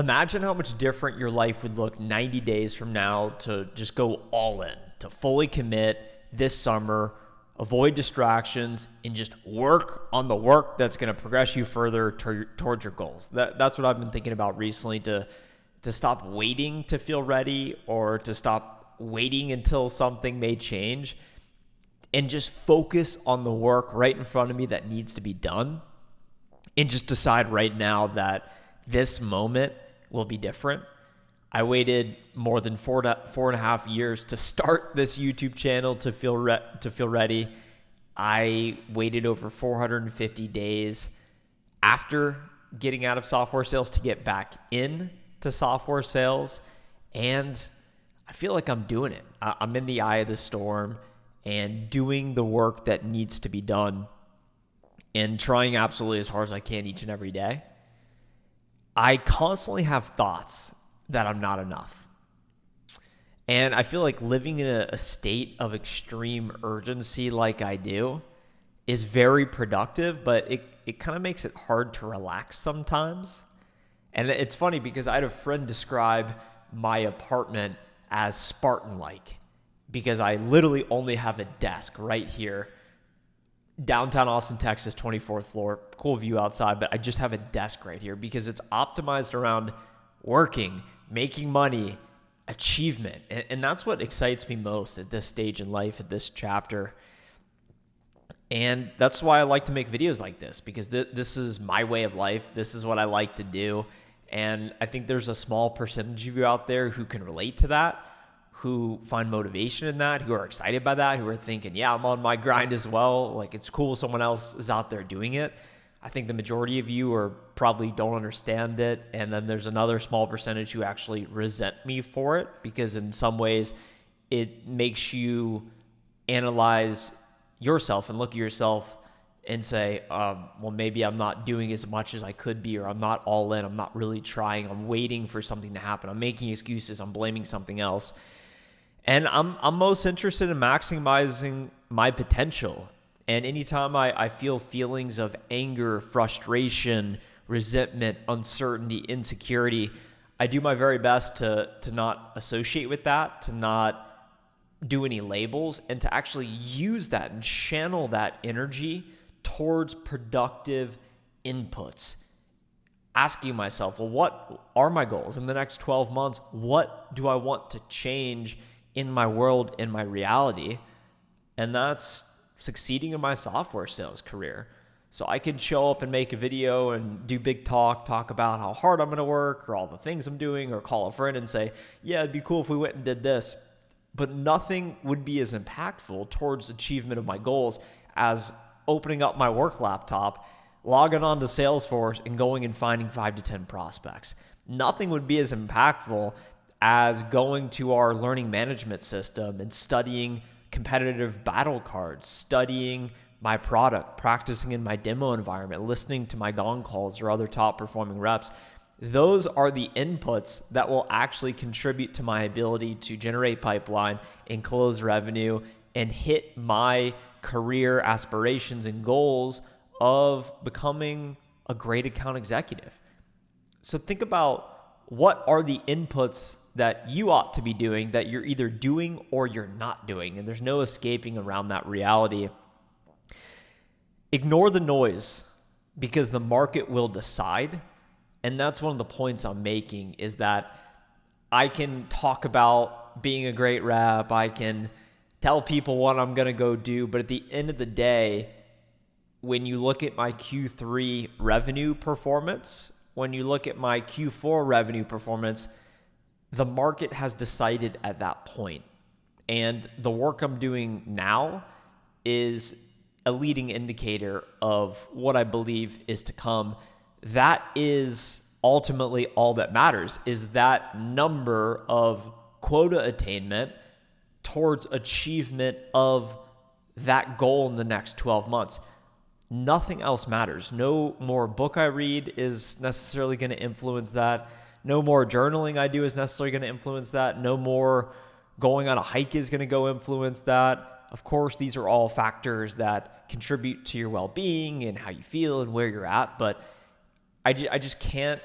Imagine how much different your life would look 90 days from now to just go all in, to fully commit this summer, avoid distractions, and just work on the work that's going to progress you further towards your goals. That's what I've been thinking about recently, to stop waiting to feel ready, or to stop waiting until something may change, and just focus on the work right in front of me that needs to be done, and just decide right now that this moment will be different. I waited more than 4.5 years to start this YouTube channel to feel ready. I waited over 450 days after getting out of software sales to get back in to software sales, and I feel like I'm doing it. I'm in the eye of the storm and doing the work that needs to be done and trying absolutely as hard as I can each and every day. I constantly have thoughts that I'm not enough. And I feel like living in a state of extreme urgency like I do is very productive, but it kind of makes it hard to relax sometimes. And it's funny because I had a friend describe my apartment as Spartan-like, because I literally only have a desk right here. Downtown Austin, Texas, 24th floor, cool view outside, but I just have a desk right here because it's optimized around working, making money, achievement. And that's what excites me most at this stage in life, at this chapter. And that's why I like to make videos like this, because this is my way of life. This is what I like to do. And I think there's a small percentage of you out there who can relate to that, who find motivation in that, who are excited by that, who are thinking, yeah, I'm on my grind as well. Like, it's cool someone else is out there doing it. I think the majority of you probably don't understand it. And then there's another small percentage who actually resent me for it, because in some ways it makes you analyze yourself and look at yourself and say, well, maybe I'm not doing as much as I could be, or I'm not all in. I'm not really trying. I'm waiting for something to happen. I'm making excuses. I'm blaming something else. And I'm most interested in maximizing my potential. And anytime I feel feelings of anger, frustration, resentment, uncertainty, insecurity, I do my very best to not associate with that, to not do any labels, and to actually use that and channel that energy towards productive inputs. Asking myself, well, what are my goals in the next 12 months? What do I want to change in my world, in my reality? And that's succeeding in my software sales career. So I can show up and make a video and do big talk about how hard I'm going to work, or all the things I'm doing, or call a friend and say, yeah, it'd be cool if we went and did this. But nothing would be as impactful towards achievement of my goals as opening up my work laptop, logging on to Salesforce, and going and finding 5 to 10 prospects. Nothing would be as impactful as going to our learning management system and studying competitive battle cards, studying my product, practicing in my demo environment, listening to my gong calls or other top performing reps. Those are the inputs that will actually contribute to my ability to generate pipeline and close revenue and hit my career aspirations and goals of becoming a great account executive. So think about, what are the inputs that you ought to be doing that you're either doing or you're not doing, and there's no escaping around that reality. Ignore the noise, because the market will decide. And that's one of the points I'm making, is that I can talk about being a great rep, I can tell people what I'm going to go do, but at the end of the day, when you look at my Q3 revenue performance, when you look at my Q4 revenue performance, the market has decided at that point. And the work I'm doing now is a leading indicator of what I believe is to come. That is ultimately all that matters, is that number of quota attainment towards achievement of that goal in the next 12 months. Nothing else matters. No more book I read is necessarily going to influence that. No more journaling I do is necessarily going to influence that. No more going on a hike is going to go influence that. Of course, these are all factors that contribute to your well-being and how you feel and where you're at, but I just can't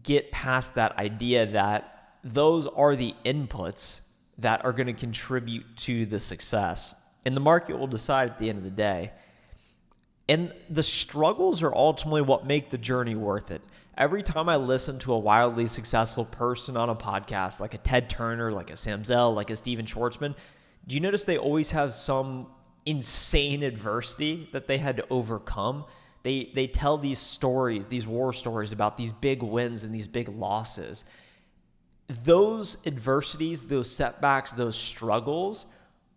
get past that idea that those are the inputs that are going to contribute to the success. And the market will decide at the end of the day. And the struggles are ultimately what make the journey worth it. Every time I listen to a wildly successful person on a podcast, like a Ted Turner, like a Sam Zell, like a Steven Schwartzman, do you notice they always have some insane adversity that they had to overcome? They tell these stories, these war stories about these big wins and these big losses. Those adversities, those setbacks, those struggles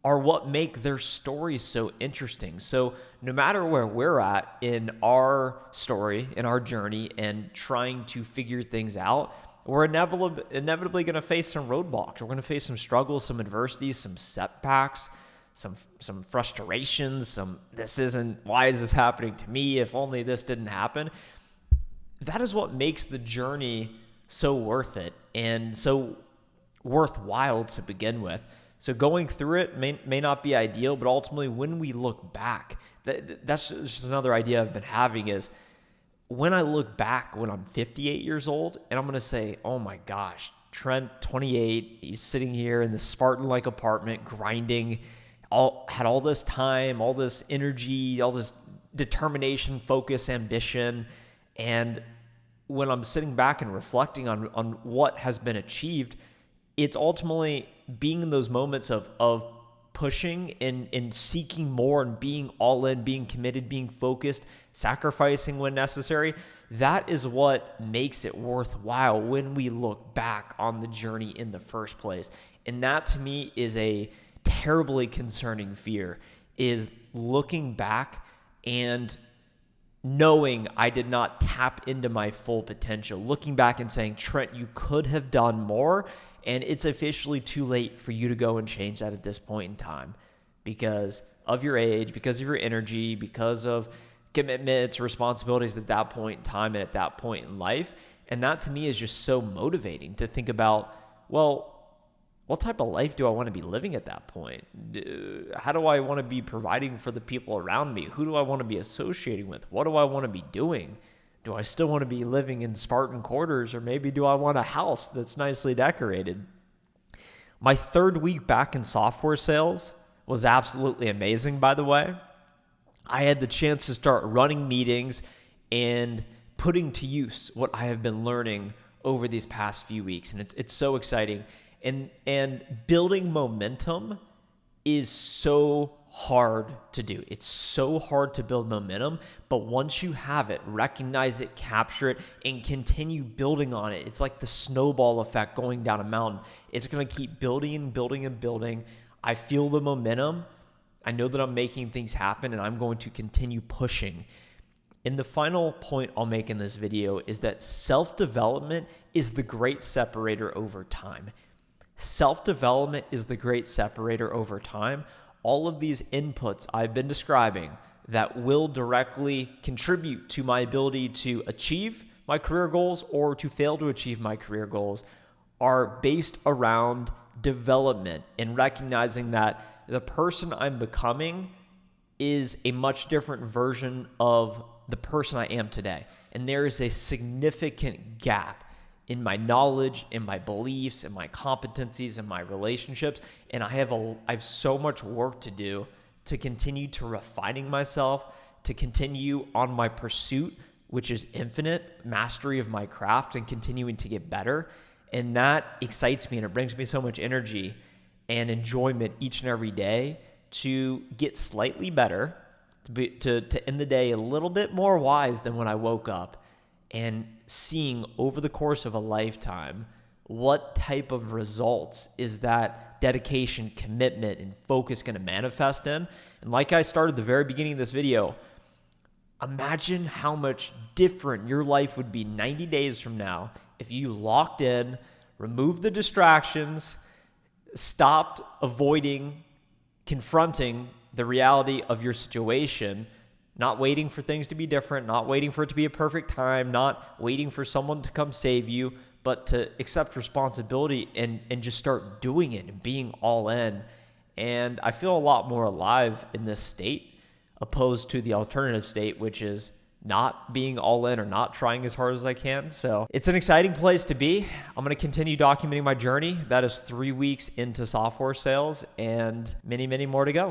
are what make their stories so interesting. So no matter where we're at in our story, in our journey, and trying to figure things out, we're inevitably going to face some roadblocks. We're going to face some struggles, some adversities, some setbacks, some frustrations, why is this happening to me? If only this didn't happen. That is what makes the journey so worth it and so worthwhile to begin with. So going through it may not be ideal, but ultimately when we look back, that's just another idea I've been having is when I look back when I'm 58 years old and I'm going to say, oh my gosh, Trent, 28, he's sitting here in this Spartan-like apartment grinding, had all this time, all this energy, all this determination, focus, ambition. And when I'm sitting back and reflecting on what has been achieved, it's ultimately being in those moments of pushing and seeking more and being all in, being committed, being focused, sacrificing when necessary. That is what makes it worthwhile when we look back on the journey in the first place. And that to me is a terribly concerning fear, is looking back and knowing I did not tap into my full potential, looking back and saying, Trent, you could have done more, and it's officially too late for you to go and change that at this point in time because of your age, because of your energy, because of commitments, responsibilities at that point in time and at that point in life. And that to me is just so motivating to think about, well, what type of life do I want to be living at that point? How do I want to be providing for the people around me? Who do I want to be associating with? What do I want to be doing? Do I still want to be living in Spartan quarters, or maybe do I want a house that's nicely decorated? My third week back in software sales was absolutely amazing, by the way. I had the chance to start running meetings and putting to use what I have been learning over these past few weeks, and it's so exciting. And building momentum is so hard to do. It's so hard to build momentum, but once you have it, recognize it, capture it, and continue building on it. It's like the snowball effect going down a mountain. It's going to keep building and building and building. I feel the momentum. I know that I'm making things happen, and I'm going to continue pushing. And the final point I'll make in this video is that self-development is the great separator over time. Self-development is the great separator over time. All of these inputs I've been describing that will directly contribute to my ability to achieve my career goals or to fail to achieve my career goals are based around development and recognizing that the person I'm becoming is a much different version of the person I am today. And there is a significant gap in my knowledge, in my beliefs, in my competencies, in my relationships. And I have so much work to do to continue to refining myself, to continue on my pursuit, which is infinite mastery of my craft and continuing to get better. And that excites me and it brings me so much energy and enjoyment each and every day to get slightly better, to end the day a little bit more wise than when I woke up, and seeing over the course of a lifetime what type of results is that dedication, commitment, and focus going to manifest in. And like I started at the very beginning of this video, imagine how much different your life would be 90 days from now if you locked in, removed the distractions, stopped avoiding confronting the reality of your situation, not waiting for things to be different, not waiting for it to be a perfect time, not waiting for someone to come save you, but to accept responsibility and just start doing it and being all in. And I feel a lot more alive in this state opposed to the alternative state, which is not being all in or not trying as hard as I can. So it's an exciting place to be. I'm going to continue documenting my journey. That is 3 weeks into software sales and many, many more to go.